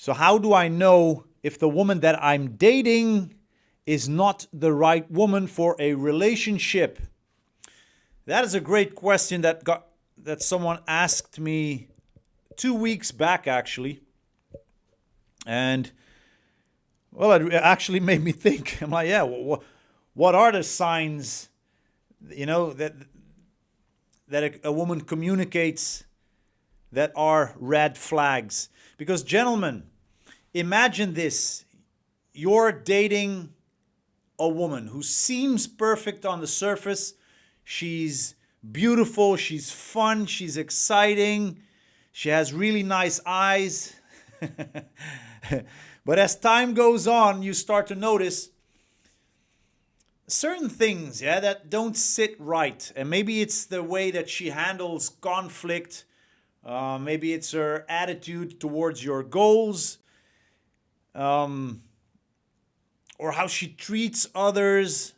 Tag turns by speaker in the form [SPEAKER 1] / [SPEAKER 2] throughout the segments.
[SPEAKER 1] So how do I know if the woman that I'm dating is not the right woman for a relationship? That is a great question that someone asked me 2 weeks back, actually. And well, it actually made me think. I'm like, yeah, what are the signs, that a woman communicates that are red flags? Because, gentlemen, imagine this: you're dating a woman who seems perfect on the surface. She's beautiful, she's fun, she's exciting, she has really nice eyes. But as time goes on, you start to notice certain things, yeah, that don't sit right. And maybe it's the way that she handles conflict. Maybe it's her attitude towards your goals, um, or how she treats others.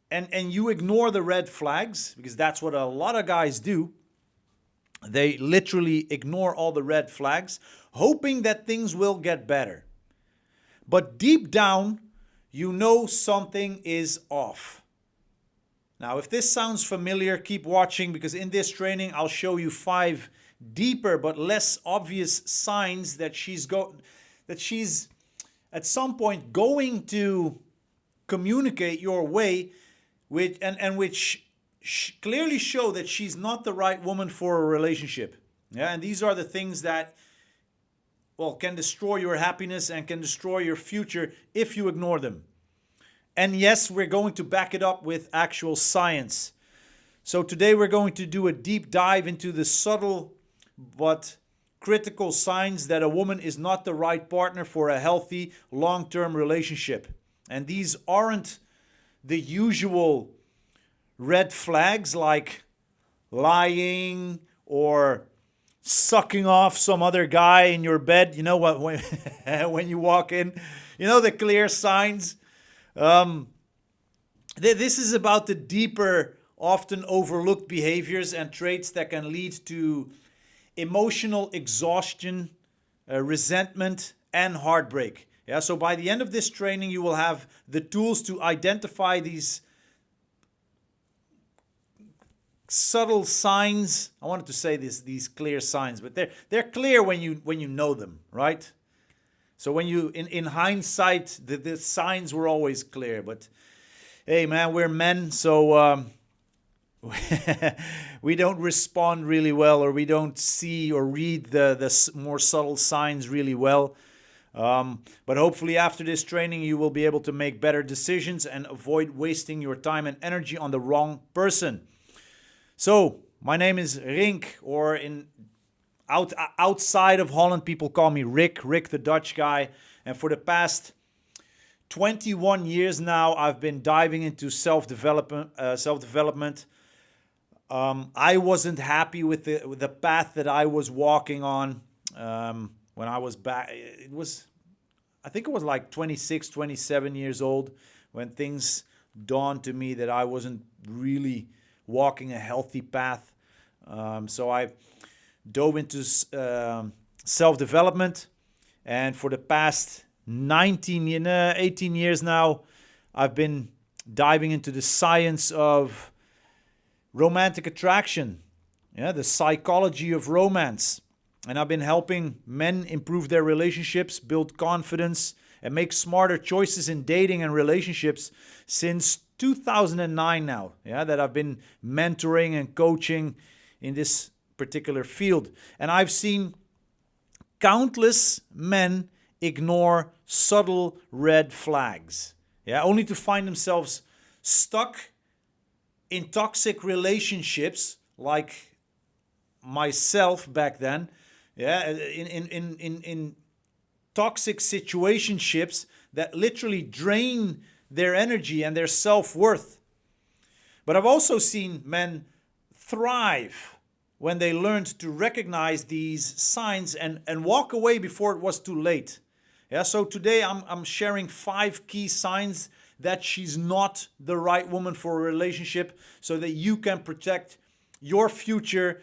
[SPEAKER 1] And you ignore the red flags, because that's what a lot of guys do. They literally ignore all the red flags, hoping that things will get better. But deep down, you know something is off. Now, if this sounds familiar, keep watching, because in this training, I'll show you 5 deeper but less obvious signs that she's at some point going to communicate your way, which clearly show that she's not the right woman for a relationship. Yeah, and these are the things that, well, can destroy your happiness and can destroy your future if you ignore them. And yes, we're going to back it up with actual science. So today we're going to do a deep dive into the subtle but critical signs that a woman is not the right partner for a healthy long-term relationship. And these aren't the usual red flags like lying or sucking off some other guy in your bed. You know what? When you walk in, you know the clear signs. This is about the deeper, often overlooked behaviors and traits that can lead to emotional exhaustion, resentment, and heartbreak. Yeah, so by the end of this training, you will have the tools to identify these subtle signs. I wanted to say these clear signs, but they're clear when you know them, right? So when you in hindsight, the signs were always clear. But hey, man, we're men, so we don't respond really well, or we don't see or read the more subtle signs really well. But hopefully after this training, you will be able to make better decisions and avoid wasting your time and energy on the wrong person. So my name is Rink, or outside of Holland, people call me Rick the Dutch guy. And for the past 21 years now, I've been diving into self-development. I wasn't happy with the path that I was walking on when I was back. I think it was like 26, 27 years old when things dawned to me that I wasn't really walking a healthy path. So I dove into self-development, and for the past 18 years now, I've been diving into the science of romantic attraction, the psychology of romance. And I've been helping men improve their relationships, build confidence, and make smarter choices in dating and relationships since 2009 now, that I've been mentoring and coaching in this particular field. And I've seen countless men ignore subtle red flags, only to find themselves stuck in toxic relationships like myself back then, in toxic situationships that literally drain their energy and their self-worth. But I've also seen men thrive when they learned to recognize these signs and walk away before it was too late. So today I'm sharing 5 key signs that she's not the right woman for a relationship, so that you can protect your future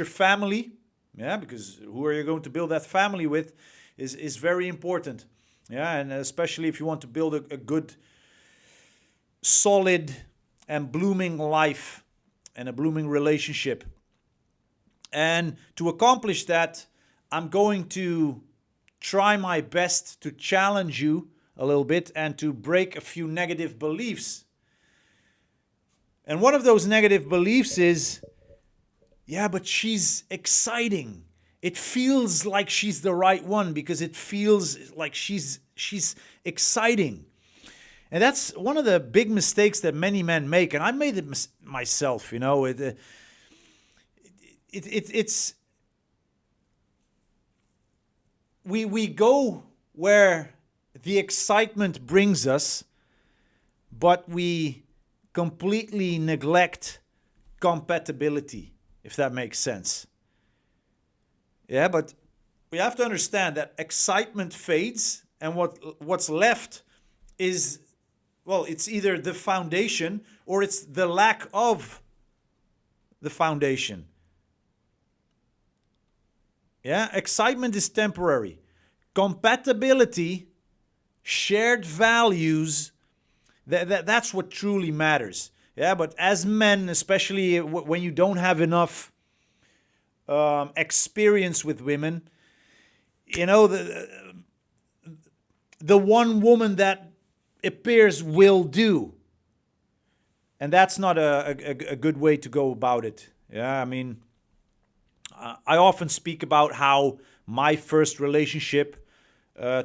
[SPEAKER 1] family. Because who are you going to build that family with is very important. Yeah, and especially if you want to build a good, solid, and blooming life and a blooming relationship. And to accomplish that, I'm going to try my best to challenge you a little bit and to break a few negative beliefs. And one of those negative beliefs is, yeah, but she's exciting. It feels like she's the right one because it feels like she's exciting. And that's one of the big mistakes that many men make, and I made it myself. It's we go where the excitement brings us, but we completely neglect compatibility, if that makes sense. Yeah, but we have to understand that excitement fades, and what's left is, well, it's either the foundation or it's the lack of the foundation. Yeah, excitement is temporary. Compatibility, shared values, that's what truly matters. Yeah, but as men, especially when you don't have enough experience with women, the one woman that appears will do. And that's not a good way to go about it. Yeah, I mean, I often speak about how my first relationship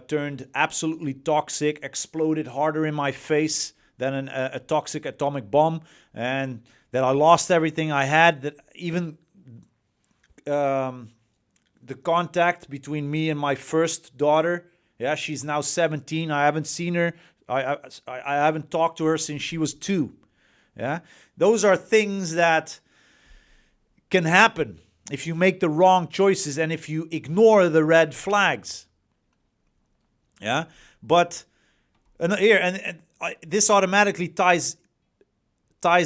[SPEAKER 1] turned absolutely toxic, exploded harder in my face than a toxic atomic bomb, and that I lost everything I had, that even the contact between me and my first daughter, yeah, she's now 17. I haven't seen her. I haven't talked to her since she was 2. Yeah, those are things that can happen if you make the wrong choices and if you ignore the red flags. Yeah, but this automatically ties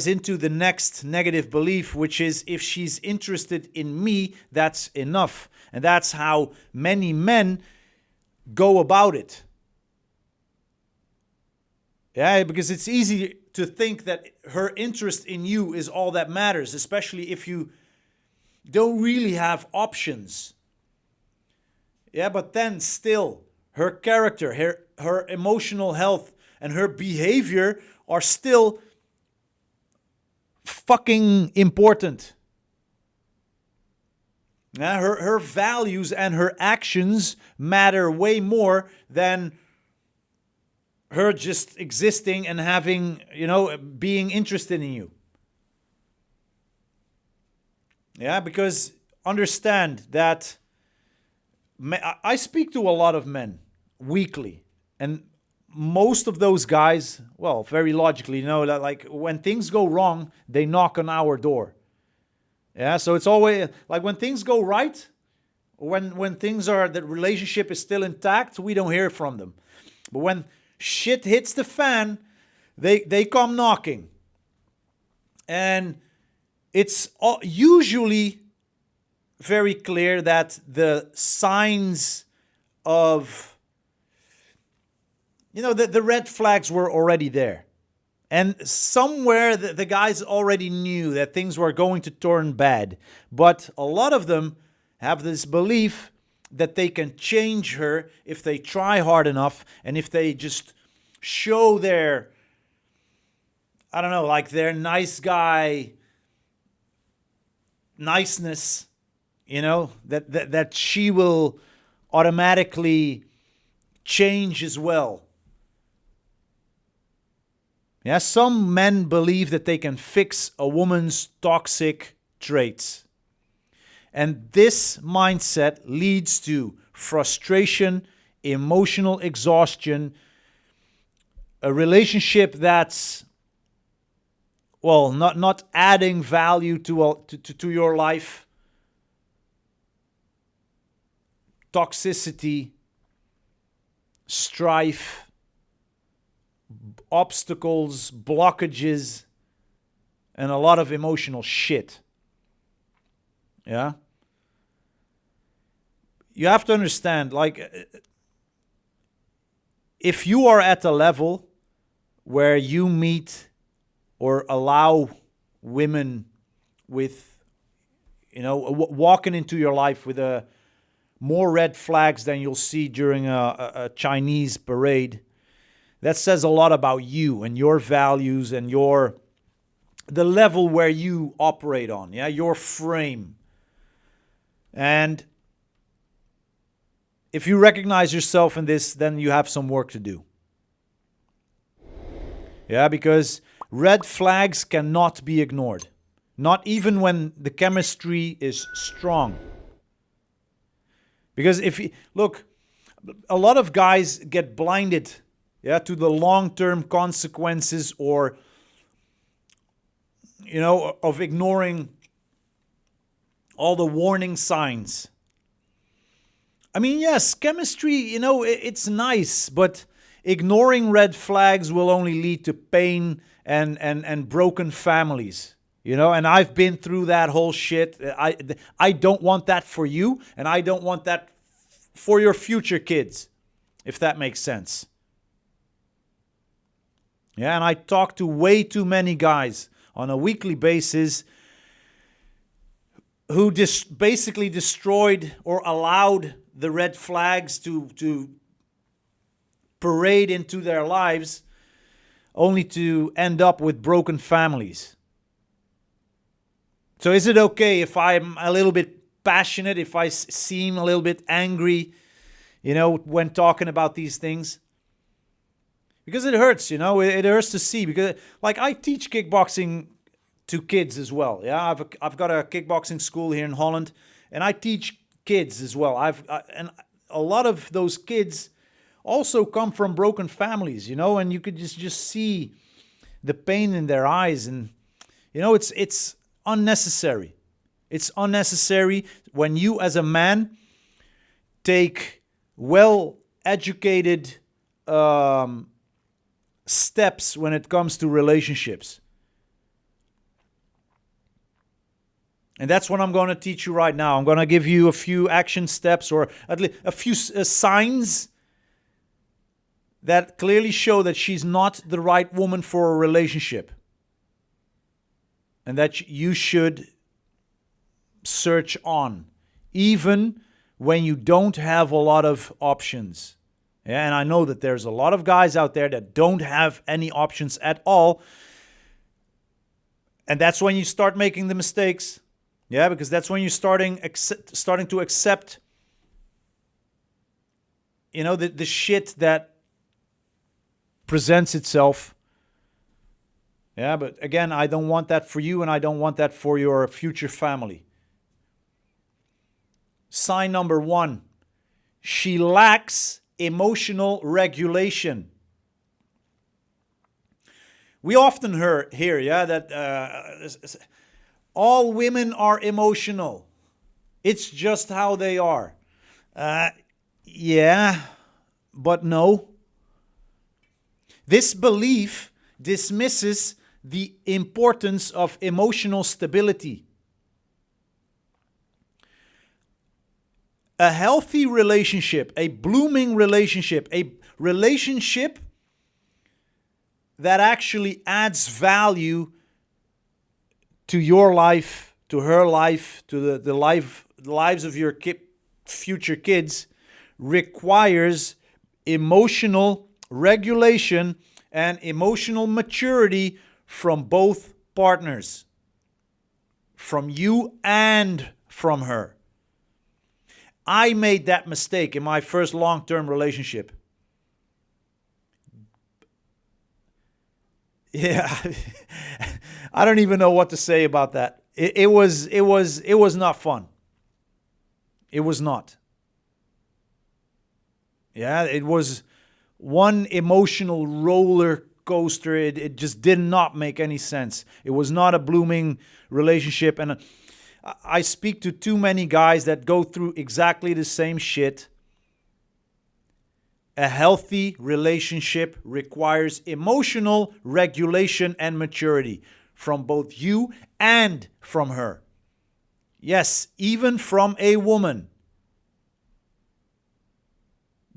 [SPEAKER 1] into the next negative belief, which is, if she's interested in me, that's enough. And that's how many men go about it. Yeah, because it's easy to think that her interest in you is all that matters, especially if you don't really have options. Yeah, but then still, her character, her emotional health, and her behavior are still fucking important. Yeah, her values and her actions matter way more than her just existing and having, being interested in you. Yeah, because understand that I speak to a lot of men weekly, and most of those guys, well, very logically, that like when things go wrong, they knock on our door. Yeah, so it's always like when things go right, when things are, the relationship is still intact, we don't hear from them. But when shit hits the fan, they come knocking. And it's usually very clear that the signs of, the red flags were already there. And somewhere the guys already knew that things were going to turn bad. But a lot of them have this belief that they can change her if they try hard enough and if they just show their, I don't know, like their nice guy niceness, that she will automatically change as well. Yeah, some men believe that they can fix a woman's toxic traits. And this mindset leads to frustration, emotional exhaustion, a relationship that's, well, not adding value to your life, toxicity, strife, obstacles, blockages, and a lot of emotional shit. Yeah? You have to understand, like, if you are at a level where you meet or allow women with, walking into your life with more red flags than you'll see during a Chinese parade, that says a lot about you and your values and the level where you operate on, yeah, your frame. And if you recognize yourself in this, then you have some work to do. Yeah, because red flags cannot be ignored. Not even when the chemistry is strong. Because if you look, a lot of guys get blinded, yeah, to the long-term consequences or of ignoring all the warning signs. I mean, yes, chemistry, it's nice, but ignoring red flags will only lead to pain and broken families. And I've been through that whole shit. I don't want that for you, and I don't want that for your future kids, if that makes sense. Yeah, and I talk to way too many guys on a weekly basis who just basically destroyed or allowed the red flags to parade into their lives, only to end up with broken families. So is it okay if I'm a little bit passionate, if I seem a little bit angry, when talking about these things? Because it hurts, it hurts to see. Because, like, I teach kickboxing to kids as well. Yeah, I've got a kickboxing school here in Holland, and I teach kids as well. And a lot of those kids also come from broken families, and you could just see the pain in their eyes, and it's unnecessary. It's unnecessary when you, as a man, take well-educated steps when it comes to relationships. And that's what I'm going to teach you right now. I'm going to give you a few action steps, or at least a few signs that clearly show that she's not the right woman for a relationship, and that you should search on, even when you don't have a lot of options. Yeah, and I know that there's a lot of guys out there that don't have any options at all. And that's when you start making the mistakes. Yeah, because that's when you're starting to accept, the shit that presents itself. Yeah, but again, I don't want that for you, and I don't want that for your future family. Sign number 1, she lacks emotional regulation. We often hear, yeah, that all women are emotional. It's just how they are. Yeah, but no. This belief dismisses the importance of emotional stability. A healthy relationship, a blooming relationship, a relationship that actually adds value to your life, to her life, to the lives of your future kids, requires emotional regulation and emotional maturity from both partners, from you and from her. I made that mistake in my first long-term relationship. Yeah, I don't even know what to say about that. It was not fun. It was not. Yeah, it was one emotional roller coaster. It just did not make any sense. It was not a blooming relationship, and I speak to too many guys that go through exactly the same shit. A healthy relationship requires emotional regulation and maturity from both you and from her. Yes, even from a woman.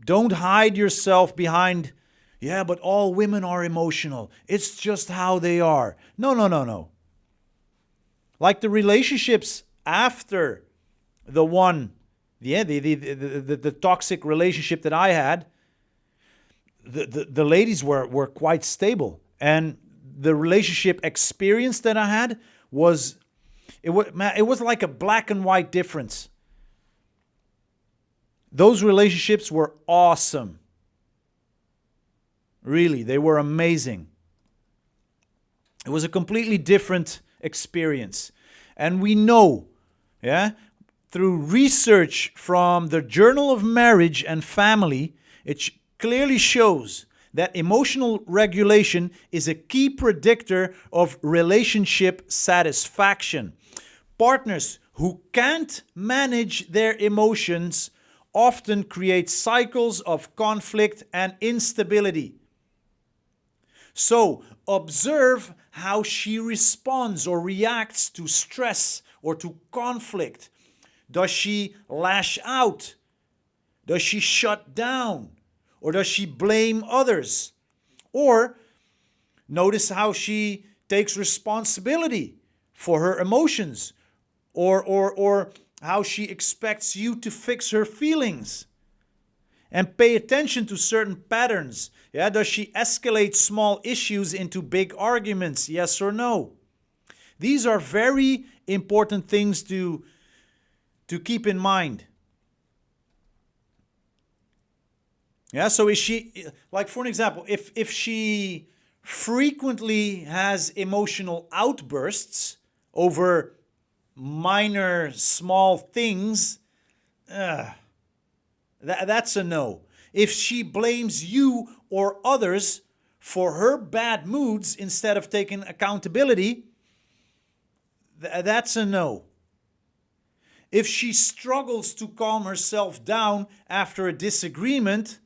[SPEAKER 1] Don't hide yourself behind, yeah, but all women are emotional. It's just how they are. No, no, no, no. Like the relationships after the one, yeah, the toxic relationship that I had, the ladies were quite stable. And the relationship experience that I had was, it was like a black and white difference. Those relationships were awesome. Really, they were amazing. It was a completely different experience. And we know, yeah, through research from the Journal of Marriage and Family, it clearly shows that emotional regulation is a key predictor of relationship satisfaction. Partners who can't manage their emotions often create cycles of conflict and instability. So, observe how she responds or reacts to stress or to conflict. Does she lash out? Does she shut down? Or does she blame others? Or notice how she takes responsibility for her emotions, or how she expects you to fix her feelings. And pay attention to certain patterns. Yeah, does she escalate small issues into big arguments? Yes or no? These are very important things to keep in mind. Yeah, so is she, like for an example, if she frequently has emotional outbursts over minor small things, that's a no. If she blames you or others for her bad moods instead of taking accountability, that's a no. If she struggles to calm herself down after a disagreement,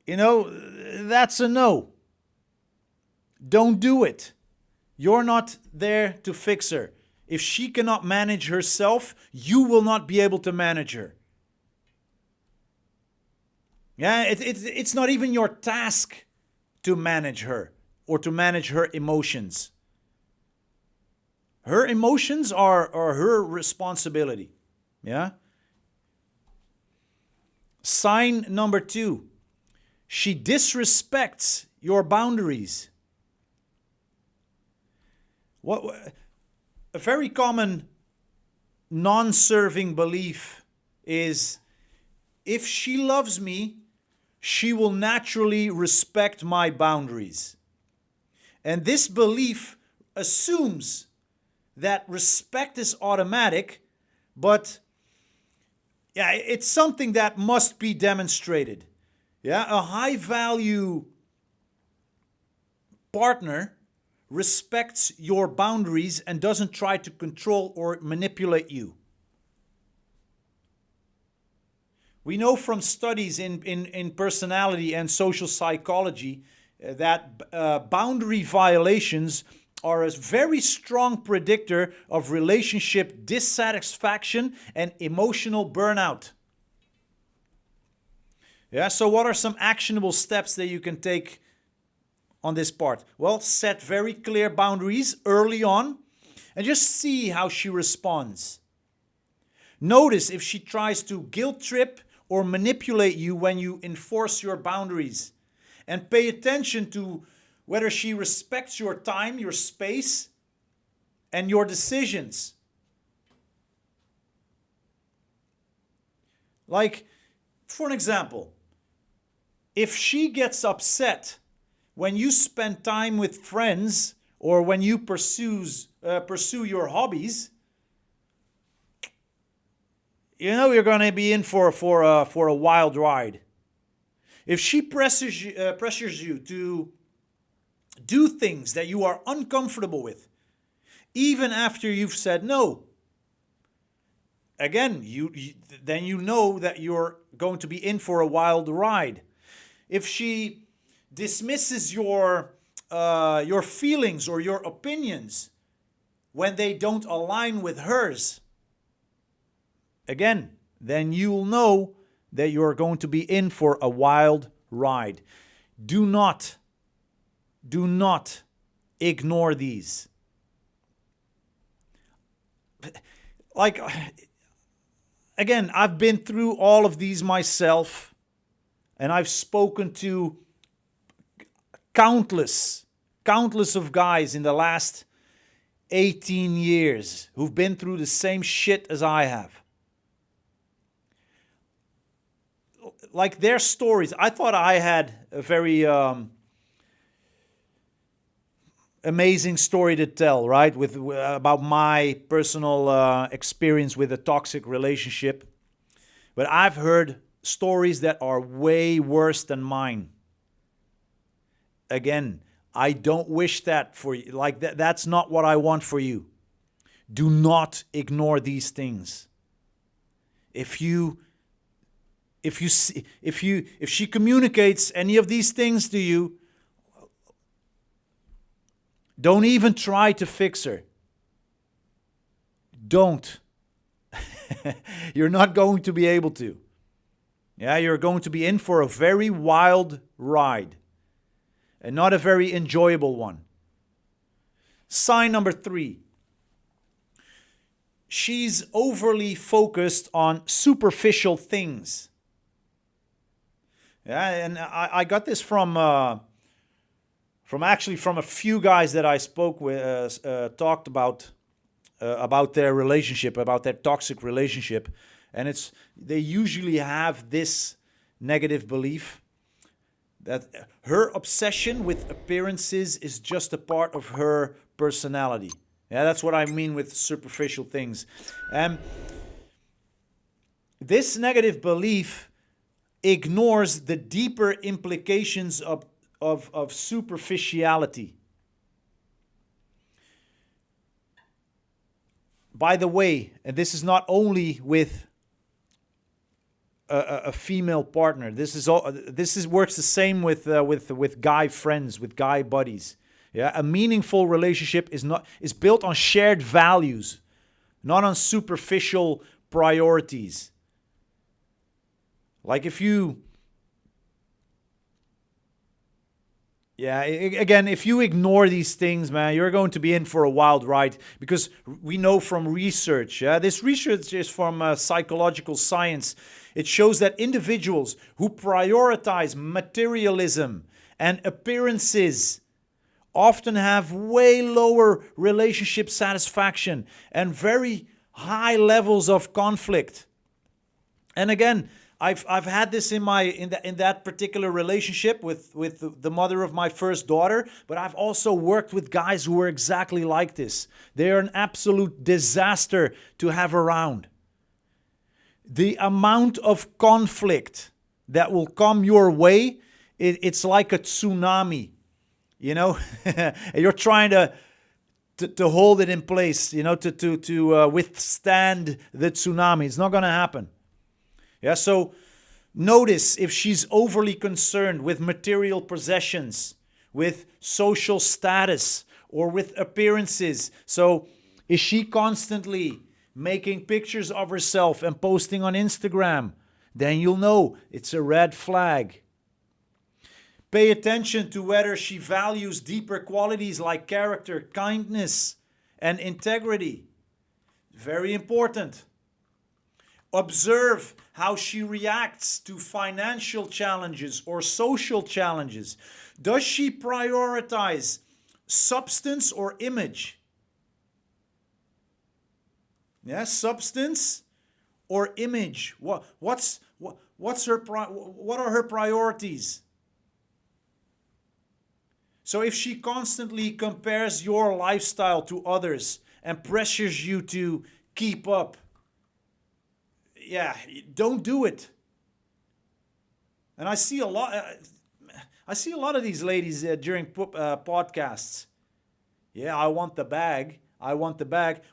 [SPEAKER 1] that's a no. Don't do it. You're not there to fix her. If she cannot manage herself, you will not be able to manage her. Yeah, it's not even your task to manage her or to manage her emotions. Her emotions are her responsibility. Yeah? Sign number 2. She disrespects your boundaries. A very common non-serving belief is, if she loves me, she will naturally respect my boundaries. And this belief assumes that respect is automatic, but yeah, it's something that must be demonstrated. Yeah, a high value partner respects your boundaries and doesn't try to control or manipulate you. We know from studies in personality and social psychology that boundary violations are a very strong predictor of relationship dissatisfaction and emotional burnout. Yeah, so what are some actionable steps that you can take on this part? Well, set very clear boundaries early on and just see how she responds. Notice if she tries to guilt trip or manipulate you when you enforce your boundaries. And pay attention to whether she respects your time, your space, and your decisions. Like, for an example, if she gets upset when you spend time with friends or when you pursue your hobbies, you're going to be in for a wild ride. If she pressures you to do things that you are uncomfortable with, even after you've said no, again, then you know that you're going to be in for a wild ride. If she dismisses your feelings or your opinions when they don't align with hers, again, then you'll know that you're going to be in for a wild ride. Do not ignore these. Like, again, I've been through all of these myself, and I've spoken to countless of guys in the last 18 years who've been through the same shit as I have. Like their stories, I thought I had a very amazing story to tell, right? About my personal experience with a toxic relationship. But I've heard stories that are way worse than mine. Again, I don't wish that for you. Like that's not what I want for you. Do not ignore these things. If she communicates any of these things to you, don't even try to fix her. Don't. You're not going to be able to. Yeah, you're going to be in for a very wild ride, and not a very enjoyable one. Sign number 3. She's overly focused on superficial things. Yeah, and I got this from a few guys that I spoke with, talked about their relationship, about their toxic relationship, and they usually have this negative belief that her obsession with appearances is just a part of her personality. Yeah, that's what I mean with superficial things. This negative belief ignores the deeper implications of superficiality. By the way, and this is not only with a female partner. This works the same with guy friends, with guy buddies. Yeah, a meaningful relationship is built on shared values, not on superficial priorities. Like if you ignore these things, man, you're going to be in for a wild ride, because we know from research, this research is from psychological science. It shows that individuals who prioritize materialism and appearances often have way lower relationship satisfaction and very high levels of conflict. And again, I've had this in that particular relationship with the mother of my first daughter, but I've also worked with guys who are exactly like this. They are an absolute disaster to have around. The amount of conflict that will come your way, it's like a tsunami, you know. You're trying to hold it in place, you know, to withstand the tsunami. It's not going to happen. Yeah, so notice if she's overly concerned with material possessions, with social status, or with appearances. So is she constantly making pictures of herself and posting on Instagram? Then you'll know it's a red flag. Pay attention to whether she values deeper qualities like character, kindness, and integrity. Very important. Observe how she reacts to financial challenges or social challenges. Does she prioritize substance or image? Yeah, substance or image. What are her priorities? So if she constantly compares your lifestyle to others and pressures you to keep up, yeah, don't do it. And I see a lot of these ladies during podcasts. Yeah, I want the bag.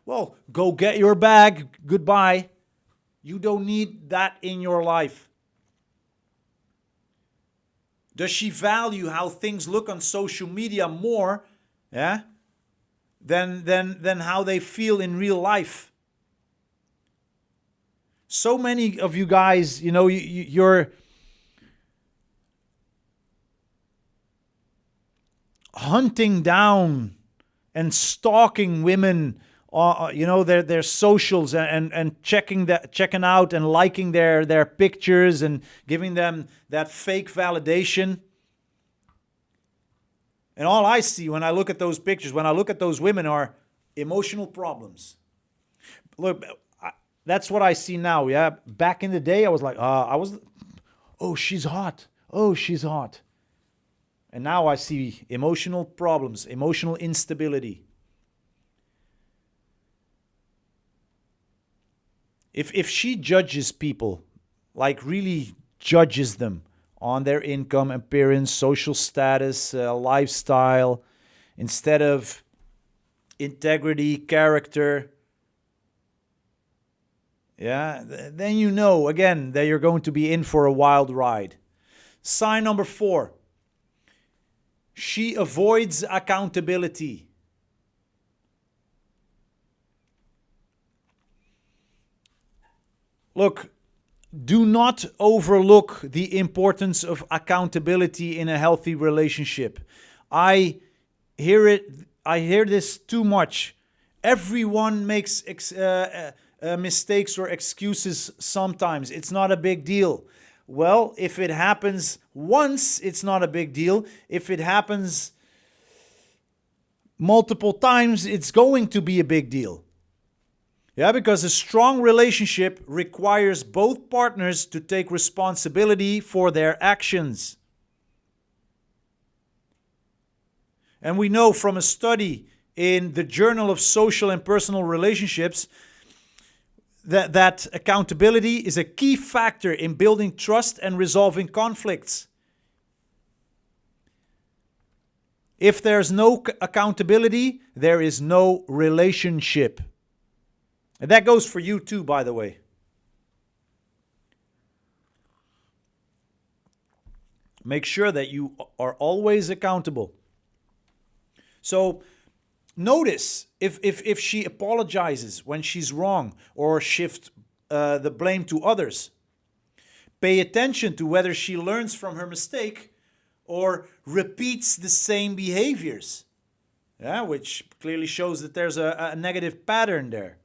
[SPEAKER 1] Well, go get your bag. Goodbye. You don't need that in your life. Does she value how things look on social media more, than how they feel in real life? So many of you guys, you're hunting down and stalking women, their socials, and checking out and liking their pictures and giving them that fake validation. And all I see when I look at those pictures, when I look at those women, are emotional problems. Look, that's what I see now. Yeah, back in the day, I was like, oh, she's hot. Oh, she's hot. And now I see emotional problems, emotional instability. If she judges people, like really judges them on their income, appearance, social status, lifestyle, instead of integrity, character, yeah, then you know, again, that you're going to be in for a wild ride. Sign number 4. She avoids accountability. Look, do not overlook the importance of accountability in a healthy relationship. I hear this too much. Everyone makes mistakes or excuses sometimes. It's not a big deal. Well, if it happens once, it's not a big deal. If it happens multiple times, it's going to be a big deal. Yeah, because a strong relationship requires both partners to take responsibility for their actions. And we know from a study in the Journal of Social and Personal Relationships that accountability is a key factor in building trust and resolving conflicts. If there's no accountability, there is no relationship. And that goes for you too, by the way. Make sure that you are always accountable. So notice if she apologizes when she's wrong or shift the blame to others. Pay attention to whether she learns from her mistake or repeats the same behaviors, which clearly shows that there's a negative pattern there.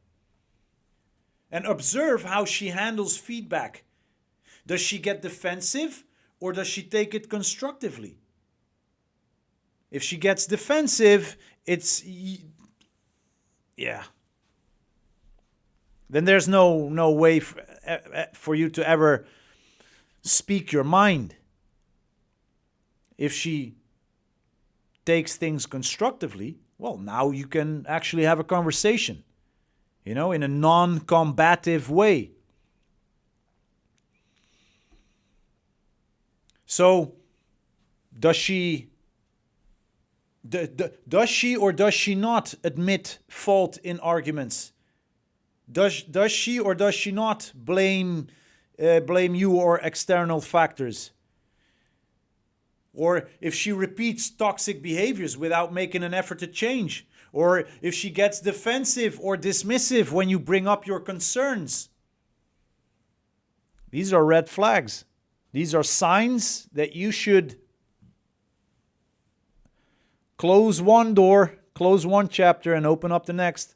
[SPEAKER 1] And observe how she handles feedback. Does she get defensive or does she take it constructively? If she gets defensive, then there's no way for you to ever speak your mind. If she takes things constructively, well, now you can actually have a conversation, in a non-combative way. So, does she or does she not admit fault in arguments? Does she or does she not blame you or external factors? Or if she repeats toxic behaviors without making an effort to change? Or if she gets defensive or dismissive when you bring up your concerns? These are red flags. These are signs that you should close one door, close one chapter, and open up the next.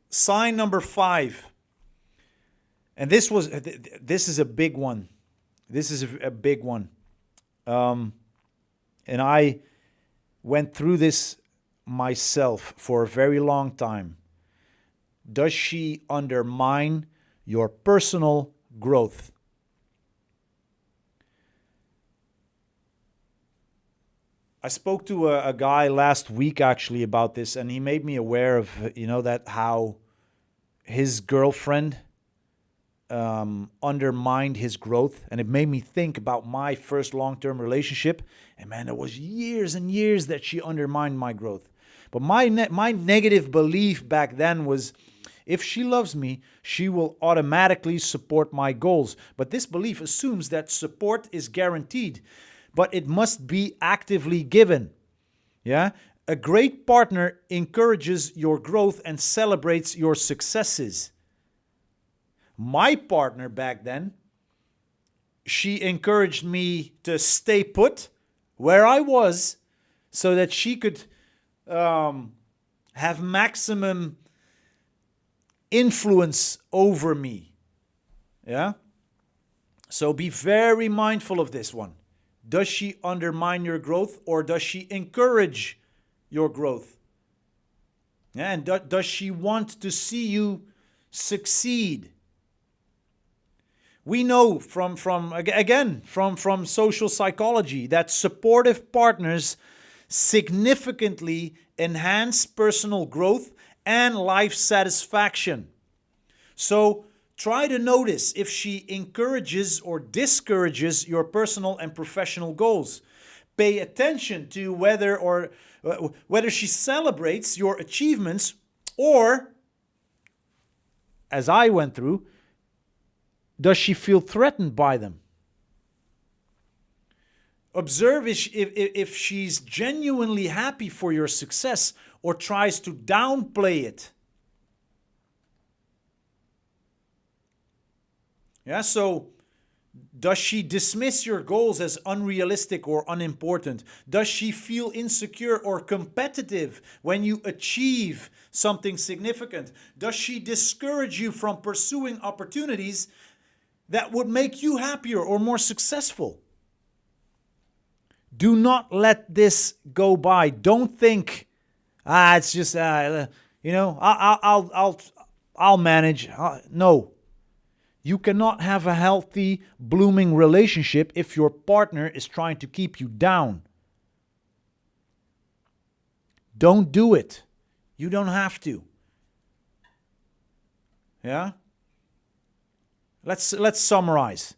[SPEAKER 1] Sign number 5. And this is a big one. This is a big one. And I went through this myself for a very long time. Does she undermine your personal growth? I spoke to a guy last week actually about this, and he made me aware of, that how his girlfriend undermined his growth. And it made me think about my first long-term relationship. And man, it was years and years that she undermined my growth. But my negative belief back then was, if she loves me, she will automatically support my goals. But this belief assumes that support is guaranteed, but it must be actively given. Yeah? A great partner encourages your growth and celebrates your successes. My partner back then, she encouraged me to stay put where I was so that she could have maximum influence over me. Yeah? So be very mindful of this one. Does she undermine your growth or does she encourage your growth? Yeah, and does she want to see you succeed? We know from social psychology that supportive partners significantly enhance personal growth and life satisfaction. So try to notice if she encourages or discourages your personal and professional goals. Pay attention to whether she celebrates your achievements or, as I went through, does she feel threatened by them? Observe if she's genuinely happy for your success or tries to downplay it. Yeah, so does she dismiss your goals as unrealistic or unimportant? Does she feel insecure or competitive when you achieve something significant? Does she discourage you from pursuing opportunities that would make you happier or more successful? Do not let this go by. Don't think, it's just, I'll manage. No. You cannot have a healthy, blooming relationship if your partner is trying to keep you down. Don't do it. You don't have to. Yeah? Let's summarize.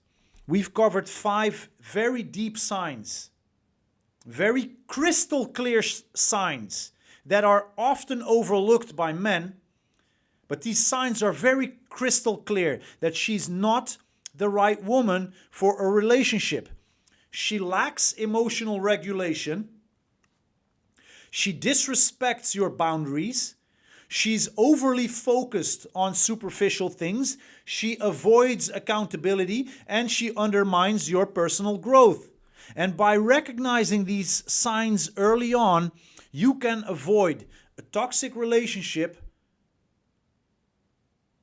[SPEAKER 1] We've covered 5 very deep signs, very crystal clear signs that are often overlooked by men. But these signs are very crystal clear that she's not the right woman for a relationship. She lacks emotional regulation. She disrespects your boundaries. She's overly focused on superficial things. She avoids accountability and she undermines your personal growth. And by recognizing these signs early on, you can avoid a toxic relationship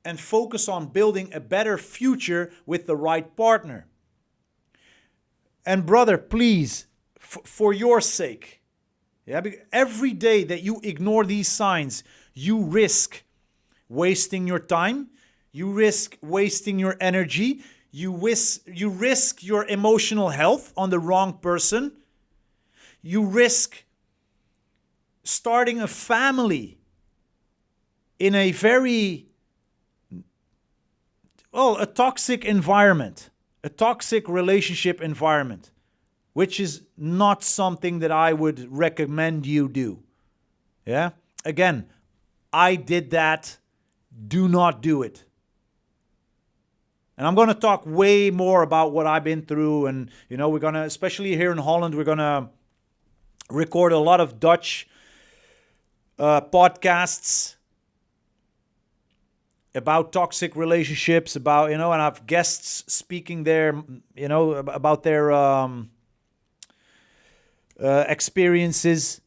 [SPEAKER 1] and focus on building a better future with the right partner. And brother, please, for your sake, every day that you ignore these signs, you risk wasting your time, you risk wasting your energy, you risk your emotional health on the wrong person, you risk starting a family in a very a toxic environment, a toxic relationship environment, which is not something that I would recommend you do. Yeah? Again, I did that. Do not do it. And I'm going to talk way more about what I've been through. And, we're going to, especially here in Holland, we're going to record a lot of Dutch podcasts about toxic relationships, about, and I have guests speaking there, about their experiences.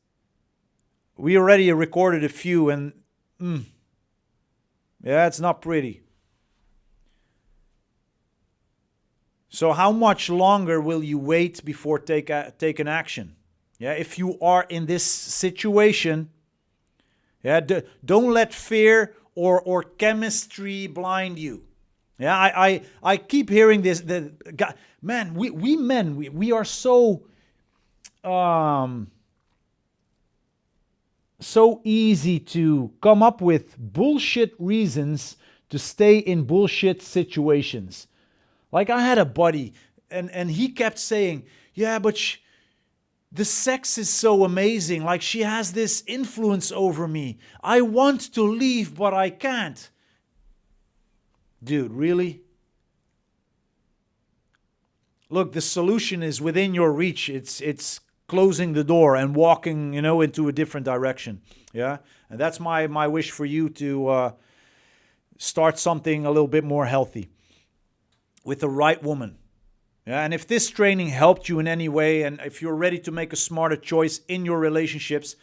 [SPEAKER 1] We already recorded a few and, it's not pretty. So how much longer will you wait before taking action? Yeah, if you are in this situation, don't let fear or chemistry blind you. Yeah, I keep hearing this. We men, we are so so easy to come up with bullshit reasons to stay in bullshit situations. Like I had a buddy, and he kept saying, "Yeah, but the sex is so amazing. Like she has this influence over me. I want to leave, but I can't." Dude, really? Look, the solution is within your reach. It's closing the door and walking, into a different direction. Yeah, and that's my wish for you to start something a little bit more healthy with the right woman. Yeah, and if this training helped you in any way, and if you're ready to make a smarter choice in your relationships,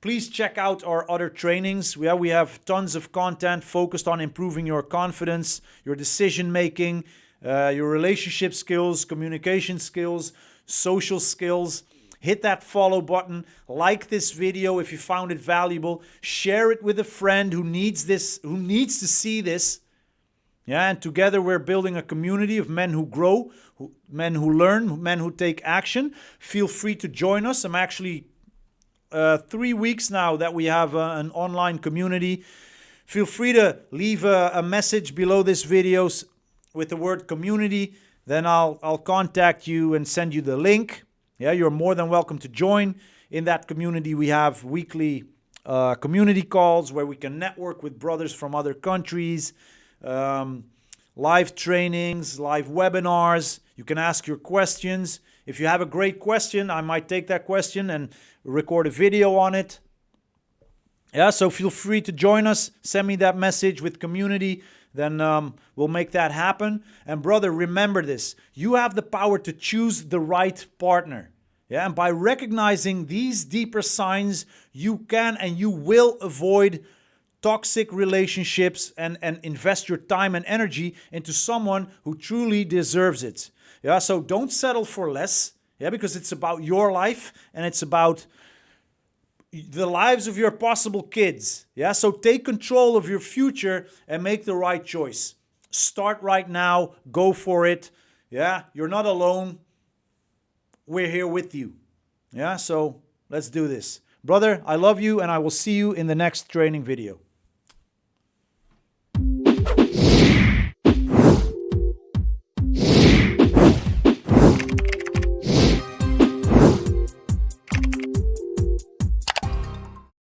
[SPEAKER 1] please check out our other trainings. We have tons of content focused on improving your confidence, your decision making, your relationship skills, communication skills, social skills. Hit that follow button, like this video if you found it valuable, share it with a friend who needs this, who needs to see this. Yeah, and together we're building a community of men who grow, men who learn, men who take action. Feel free to join us. I'm actually 3 weeks now that we have an online community. Feel free to leave a message below this video with the word community. Then I'll contact you and send you the link. Yeah, you're more than welcome to join. In that community, we have weekly community calls where we can network with brothers from other countries. Live trainings, live webinars. You can ask your questions. If you have a great question, I might take that question and record a video on it. Yeah, so feel free to join us. Send me that message with community. Then we'll make that happen. And brother, remember this. You have the power to choose the right partner. Yeah, and by recognizing these deeper signs, you can and you will avoid toxic relationships and invest your time and energy into someone who truly deserves it. Yeah, so don't settle for less. Yeah, because it's about your life and it's about the lives of your possible kids. Yeah, so take control of your future and make the right choice. Start right now. Go for it. Yeah, you're not alone. We're here with you. Yeah, so let's do this. Brother, I love you and I will see you in the next training video.